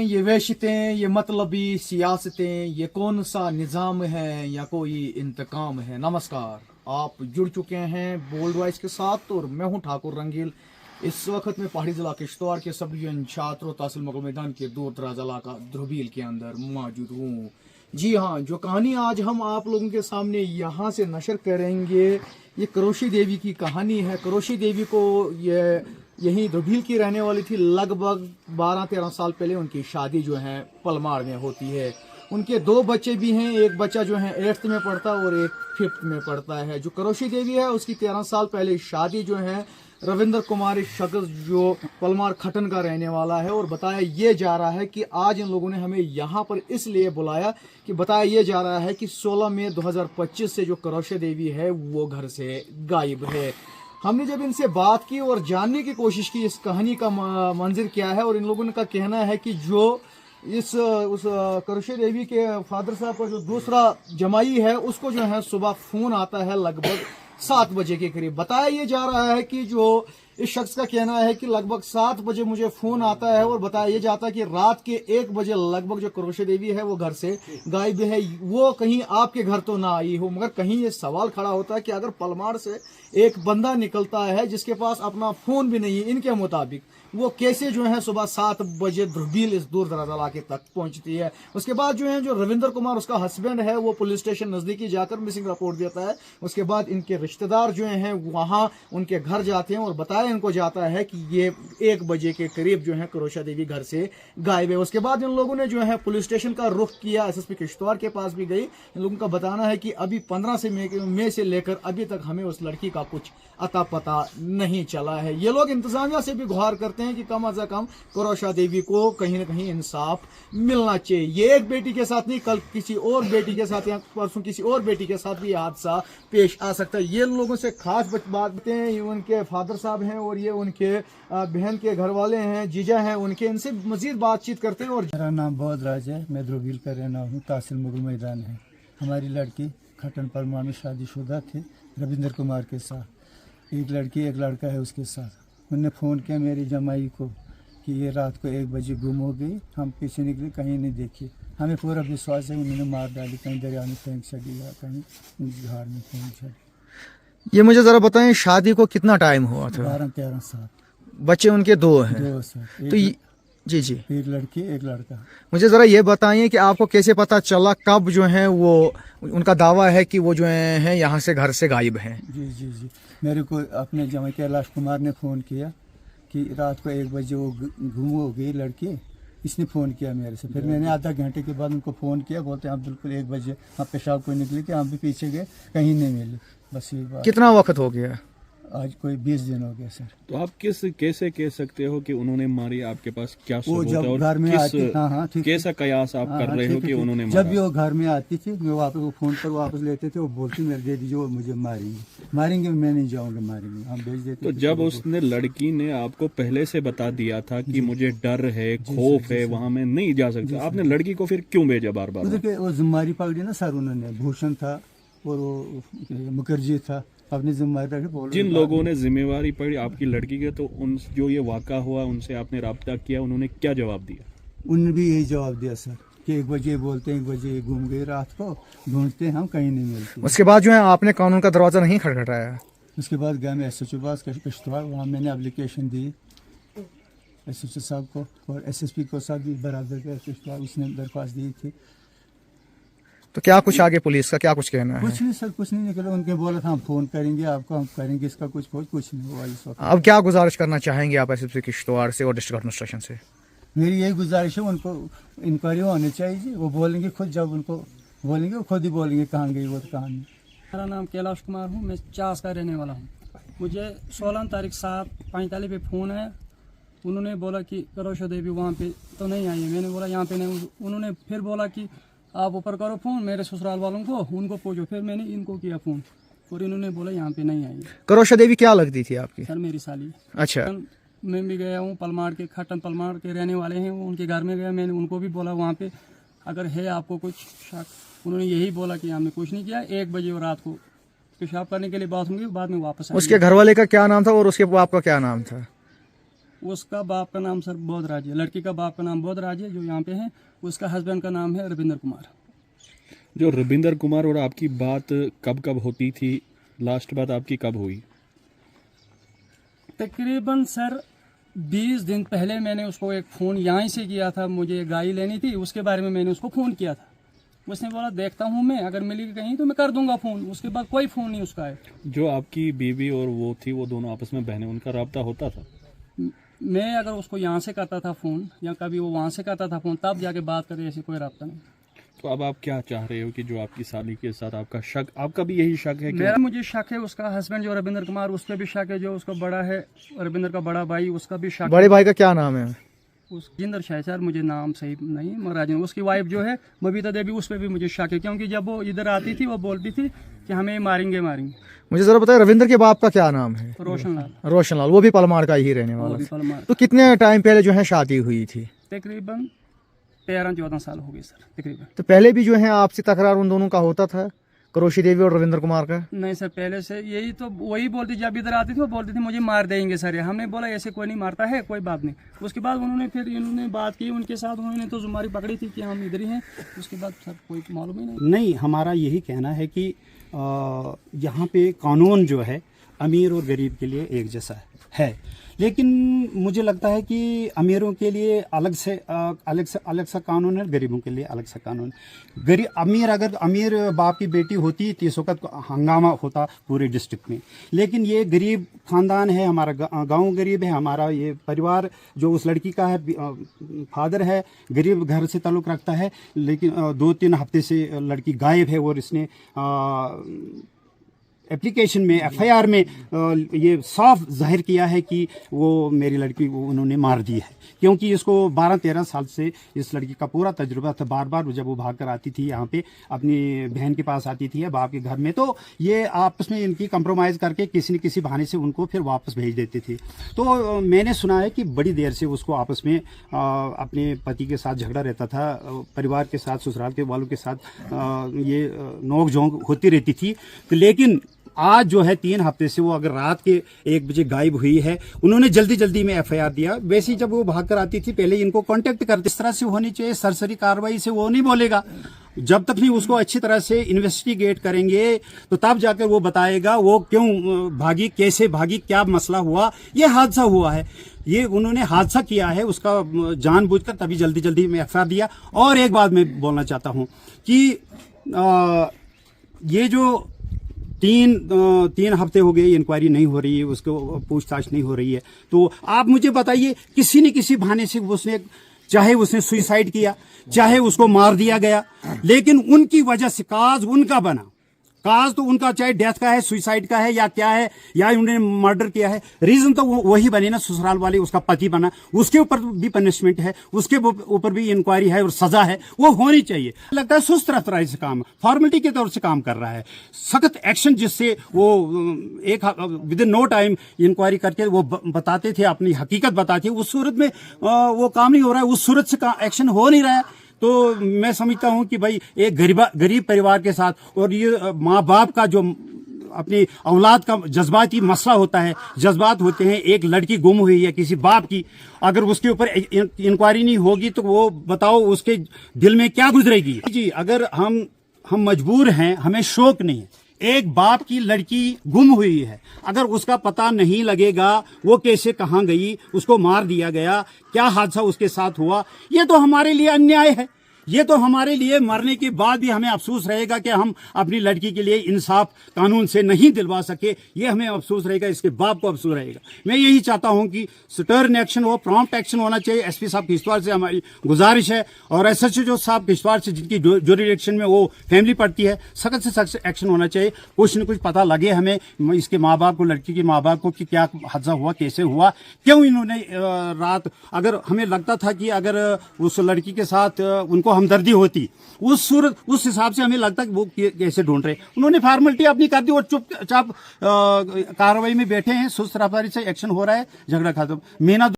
ये वहशतें, ये मतलबी सियासतें, ये कौन सा निज़ाम है या कोई इंतकाम है। नमस्कार, आप जुड़ चुके हैं बोल्ड वॉइस के साथ और मैं हूं ठाकुर रंगील। इस वक्त मैं पहाड़ी जिला किश्तवाड़ के सभी छात्रों तहसील मुगल मैदान के दूर दराज इलाका ध्रुवील के अंदर मौजूद हूँ। जी हाँ, जो कहानी आज हम आप लोगों के सामने यहाँ से नशर करेंगे ये करोशी देवी की कहानी है। करोशी देवी को यहीं ध्रुवील की रहने वाली थी। लगभग 12-13 साल पहले उनकी शादी जो है पलमाड़ में होती है। उनके 2 बच्चे भी हैं, एक बच्चा जो है 8th में पढ़ता है और एक 5th में पढ़ता है। जो करोशी देवी है उसकी 13 साल पहले शादी जो है रविंद्र कुमार इस शख्स जो पलमार खटन का रहने वाला है। और बताया ये जा रहा है कि आज इन लोगों ने हमें यहाँ पर इसलिए बुलाया कि बताया ये जा रहा है कि 16 मई 2025 से जो करोशी देवी है वो घर से गायब है। हमने जब इनसे बात की और जानने की कोशिश की इस कहानी का मंजर क्या है, और इन लोगों का कहना है कि जो उस करोशी देवी के फादर साहब का जो दूसरा जमाई है उसको जो है सुबह फोन आता है लगभग 7 बजे के करीब। बताया ये जा रहा है कि जो इस शख्स का कहना है कि लगभग 7 बजे मुझे फोन आता है और बताया ये जाता है कि रात के 1 बजे लगभग जो करोशी देवी है वो घर से गायब है। वो कहीं आपके घर तो ना आई हो, मगर कहीं ये सवाल खड़ा होता है कि अगर पलमाड़ से एक बंदा निकलता है जिसके पास अपना फोन भी नहीं है इनके मुताबिक, वो कैसे जो है सुबह 7 बजे ध्रुवील इस दूर दराज इलाके तक पहुंचती है। उसके बाद जो है जो रविंद्र कुमार उसका हस्बैंड है वो पुलिस स्टेशन नजदीकी जाकर मिसिंग रिपोर्ट देता है। उसके बाद इनके रिश्तेदार जो हैं वहां उनके घर जाते हैं और बताया इनको जाता है कि ये 1 बजे के करीब जो है करोशी देवी घर से गायब है। उसके बाद इन लोगों ने जो है पुलिस स्टेशन का रुख किया, SSP किश्तवाड़ के पास भी गई। इन लोगों का बताना है कि अभी 15 मई से लेकर अभी तक हमें उस लड़की का कुछ अता पता नहीं चला है। ये लोग इंतजामिया से भी गुहार करते हैं कि कम अज कम करोशी देवी को कहीं ना कहीं इंसाफ मिलना चाहिए। ये एक बेटी के साथ नहीं, कल किसी और बेटी के साथ या परसों किसी और बेटी के साथ भी हादसा पेश आ सकता है। ये लोगों से खास बात बताते हैं, उनके फादर साहब हैं और ये उनके बहन के घर वाले हैं, जीजा हैं उनके, इनसे मजीद बातचीत करते हैं। और मेरा नाम बहुत राज है, मैं ध्रुवील का रहना हूँ, तहसील मुगल मैदान है। हमारी लड़की खटन पलमाड़ में शादीशुदा थे रविंद्र कुमार के साथ। एक लड़की एक लड़का है उसके साथ। उन्होंने फ़ोन किया मेरी जमाई को कि ये रात को 1 बजे गुम हो गई। हम पीछे निकले, कहीं नहीं देखी। हमें पूरा विश्वास है उन्होंने मार डाली, कहीं दरिया में फेंक चली या कहीं झाड़ में फेंक चली। ये मुझे जरा बताएं, शादी को कितना टाइम हुआ था? 12-13 साल। बच्चे उनके 2 हैं? 2 साल। तो जी जी, एक लड़की एक लड़का। मुझे ज़रा ये बताइए कि आपको कैसे पता चला, कब जो है वो उनका दावा है कि वो जो है यहाँ से घर से गायब हैं? जी जी जी, मेरे को अपने जमाई कैलाश कुमार ने फ़ोन किया कि रात को 1 बजे वो गुम हो गई लड़की। इसने फ़ोन किया मेरे से। फिर मैंने आधा घंटे के बाद उनको फ़ोन किया, बोलते हैं आप बिल्कुल 1 बजे आप पेशाब को निकले कि हम भी पीछे गए, कहीं नहीं मिले। बस ये बात। कितना वक्त हो गया? आज कोई 20 दिन हो गए सर। तो आप कैसे कह सकते हो कि उन्होंने मारी? आपके पास क्या सबूत है? जब घर में आती, हाँ ठीक, कैसा कयास आप कर रहे हो कि उन्होंने मारा? जब भी वो घर में आती थी, मैं वापस वो फ़ोन पर वापस लेते थे, वो बोलती मेरे दे दीजिए, वो मुझे मारेंगे मैं नहीं जाऊँगा, मारेंगे, हम भेज देते। तो जब उसने लड़की ने आपको पहले से बता दिया था कि मुझे डर है, खौफ है, वहाँ मैं नहीं जा सकता, आपने लड़की को फिर क्यों भेजा बार बार? देखिए वो जिम्मेदारी पकड़ी ना सर उन्होंने। भूषण था और वो मुखर्जी था, अपनी जिम्मेदारी। जिन लोगों ने जिम्मेवारी पड़ी आपकी लड़की के, तो उन जो ये वाक़ा हुआ उनसे आपने रब्ता किया, उन्होंने क्या जवाब दिया? उन्होंने भी यही जवाब दिया सर कि 1 बजे बोलते हैं, 1 बजे गुम गई रात को, ढूंढते हैं हम, कहीं नहीं मिलते। उसके बाद जो है आपने कानून का दरवाज़ा नहीं खटखटाया? उसके बाद गया मैं SHO पास किश्तवाड़, वहाँ मैंने एप्लीकेशन दी SHO साहब को, और SSP को साहब भी बराबर गया किश्तवाड़, उसने दरख्वास्त दी थी। तो क्या कुछ आगे पुलिस का क्या कुछ कहना है? कुछ नहीं सर, कुछ नहीं निकला। उनके बोला था हम फ़ोन करेंगे आपको, हम करेंगे इसका कुछ नहीं हुआ इस वक्त। अब क्या गुजारिश करना चाहेंगे आप SSP किश्तवाड़ से और डिस्ट्रिक्ट एडमिनिस्ट्रेशन से? मेरी यही गुजारिश है, उनको इंक्वायरी होनी चाहिए। वो बोलेंगे खुद, जब उनको बोलेंगे वो खुद ही बोलेंगे कहाँ गई वो, तो कहाँ नहीं। मेरा नाम कैलाश कुमार हूँ, मैं चास का रहने वाला हूँ। मुझे 16 तारीख 7:45 पे फ़ोन है। उन्होंने बोला कि करोशी देवी वहाँ पे तो नहीं आई है। मैंने बोला यहाँ पे नहीं। उन्होंने फिर बोला कि आप ऊपर करो फ़ोन मेरे ससुराल वालों को, उनको पूछो। फिर मैंने इनको किया फ़ोन और इन्होंने बोला यहाँ पे नहीं आई। करोशी देवी क्या लगती थी आपकी? सर मेरी साली। अच्छा। मैं भी गया हूँ पलमाड़ के, खटन पलमाड़ के रहने वाले हैं, वो उनके घर में गया। मैंने उनको भी बोला वहाँ पे अगर है आपको कुछ शक, उन्होंने यही बोला कि हमने कुछ नहीं किया। 1 बजे रात को पेशाब करने के लिए बाथरूम गई, बाद में वापस आए। उसके घर वाले का क्या नाम था और उसके बाप का क्या नाम था? उसका बाप का नाम सर बोधराज है, लड़की का बाप का नाम बोधराज है जो यहाँ पे है। उसका हस्बैंड का नाम है रविंदर कुमार। जो रविंदर कुमार और आपकी बात कब कब होती थी? लास्ट बात आपकी कब हुई? तकरीबन सर 20 दिन पहले मैंने उसको एक फ़ोन यहाँ से किया था, मुझे गाड़ी लेनी थी, उसके बारे में मैंने उसको फ़ोन किया था। उसने बोला देखता हूँ मैं, अगर मिलेगी कहीं तो मैं कर दूंगा फ़ोन। उसके बाद कोई फ़ोन नहीं उसका है। जो आपकी बीवी और वो थी, वो दोनों आपस में बहनें, उनका राब्ता होता था? मैं अगर उसको यहाँ से करता था फ़ोन या कभी वो वहाँ से करता था फ़ोन, तब जाके बात करे, ऐसे कोई राब्ता नहीं। तो अब आप क्या चाह रहे हो कि जो आपकी साली के साथ आपका शक, आपका भी यही शक है कि मेरा मुझे शक है, उसका हस्बैंड जो रविंदर कुमार, उस पर भी शक है। जो उसका बड़ा है, रविंदर का बड़ा भाई, उसका भी शक बड़े भाई का क्या नाम है? उस जिंदर शाह सर, मुझे नाम सही नहीं, महाराज। उसकी वाइफ जो है बबीता देवी, उस पर भी मुझे शक है, क्योंकि जब वो इधर आती थी वो बोलती थी कि हमें मारेंगे मारेंगे। मुझे जरा बताए, रविंदर के बाप का क्या नाम है? रोशनलाल। रोशनलाल, वो भी पलमार का ही रहने वो वाला भी है। पलमार। तो कितने टाइम पहले जो है शादी हुई थी? तकरीबन 13-14 साल हो गए सर तकरीबन। तो पहले भी जो है आपसी तकरार उन दोनों का होता था, करोशी देवी और रविंद्र कुमार का? नहीं सर, पहले से यही तो वही बोलती, जब इधर आती थी वो बोलती थी मुझे मार देंगे सर। हमने बोला ऐसे कोई नहीं मारता है, कोई बात नहीं। उसके बाद उन्होंने फिर इन्होंने बात की उनके साथ, उन्होंने तो जुम्मेवारी पकड़ी थी कि हम इधर ही हैं। उसके बाद सर कोई मालूम ही नहीं। नहीं, हमारा यही कहना है कि यहाँ पे कानून जो है अमीर और गरीब के लिए एक जैसा है, लेकिन मुझे लगता है कि अमीरों के लिए अलग सा कानून है, गरीबों के लिए अलग सा कानून। अगर अमीर बाप की बेटी होती तो इस वक्त हंगामा होता पूरे डिस्ट्रिक्ट में। लेकिन ये गरीब खानदान है, हमारा गांव गरीब है, हमारा ये परिवार जो उस लड़की का है, फादर है, गरीब घर से ताल्लुक़ रखता है, लेकिन 2-3 हफ्ते से लड़की गायब है। और इसने एप्लीकेशन में, एफआईआर में ये साफ जाहिर किया है कि वो मेरी लड़की को उन्होंने मार दी है, क्योंकि इसको 12-13 साल से इस लड़की का पूरा तजुर्बा था। बार बार जब वो भाग कर आती थी यहाँ पे, अपनी बहन के पास आती थी या बाप के घर में, तो ये आपस में इनकी कंप्रोमाइज़ करके किसी न किसी बहाने से उनको फिर वापस भेज देते थे। तो मैंने सुना है कि बड़ी देर से उसको आपस में अपने पति के साथ झगड़ा रहता था, परिवार के साथ, ससुराल के वालों के साथ ये नोक झोंक होती रहती थी। तो लेकिन आज जो है 3 हफ्ते से वो अगर रात के 1 बजे गायब हुई है। उन्होंने जल्दी में एफआईआर दिया। वैसे जब वो भाग कर आती थी पहले इनको कांटेक्ट करते, इस तरह से होनी चाहिए, सरसरी कार्रवाई से वो नहीं बोलेगा। जब तक नहीं उसको अच्छी तरह से इन्वेस्टिगेट करेंगे तो तब जाकर वो बताएगा वो क्यों भागी, कैसे भागी, क्या मसला हुआ। ये हादसा हुआ है, ये उन्होंने हादसा किया है, उसका जानबूझकर तभी जल्दी में एफआईआर दिया। और एक बात मैं बोलना चाहता हूँ कि ये जो 3 हफ्ते हो गए इंक्वायरी नहीं हो रही है, उसको पूछताछ नहीं हो रही है, तो आप मुझे बताइए, किसी न किसी बहाने से उसने, चाहे उसने सुसाइड किया, चाहे उसको मार दिया गया, लेकिन उनकी वजह से काज उनका बना। काज तो उनका, चाहे डेथ का है, सुसाइड का है, या क्या है, या उन्होंने मर्डर किया है, रीजन तो वही बने ना, ससुराल वाले, उसका पति बना। उसके ऊपर भी पनिशमेंट है, उसके ऊपर भी इंक्वायरी है और सजा है, वो होनी चाहिए। लगता है सुस्त रफ्तारी से काम, फॉर्मेलिटी के तौर से काम कर रहा है। सख्त एक्शन जिससे वो within no time inquiry करके वो बताते थे, अपनी हकीकत बताते थे, उस सूरत में वो काम नहीं हो रहा है, उस सूरत से एक्शन हो नहीं रहा है। तो मैं समझता हूं कि भाई एक गरीब परिवार के साथ, और ये माँ बाप का जो अपनी औलाद का जज्बाती मसला होता है, जज्बात होते हैं। एक लड़की गुम हुई है किसी बाप की, अगर उसके ऊपर इंक्वायरी नहीं होगी तो वो बताओ उसके दिल में क्या गुजरेगी। जी, अगर हम मजबूर हैं, हमें शौक नहीं है, एक बाप की लड़की गुम हुई है, अगर उसका पता नहीं लगेगा वो कैसे, कहाँ गई, उसको मार दिया गया, क्या हादसा उसके साथ हुआ, ये तो हमारे लिए अन्याय है। ये तो हमारे लिए मरने के बाद भी हमें अफसोस रहेगा कि हम अपनी लड़की के लिए इंसाफ कानून से नहीं दिलवा सके। ये हमें अफसोस रहेगा, इसके बाप को अफसोस रहेगा। मैं यही चाहता हूं कि स्टर्न एक्शन हो, प्रॉम्प्ट एक्शन होना चाहिए। एसपी साहब किश्तवाड़ से हमारी गुजारिश है, और एसएचओ साहब किश्तवाड़ से, जिनकी ज्यूरिडिक्शन में वो फैमिली पड़ती है, सख्त से सख्त एक्शन होना चाहिए। कुछ न कुछ पता लगे हमें, इसके माँ बाप को, लड़की के माँ बाप को, कि क्या हादसा हुआ, कैसे हुआ, क्यों इन्होंने रात, अगर हमें लगता था कि अगर उस लड़की के साथ उनको हमदर्दी होती, उस हिसाब से हमें लगता कि वो कैसे ढूंढ रहे। उन्होंने फॉर्मेलिटी अपनी कर दी और चुपचाप कार्रवाई में बैठे हैं। सुस्त रफ्तारी से एक्शन हो रहा है, झगड़ा खत्म। मेहनत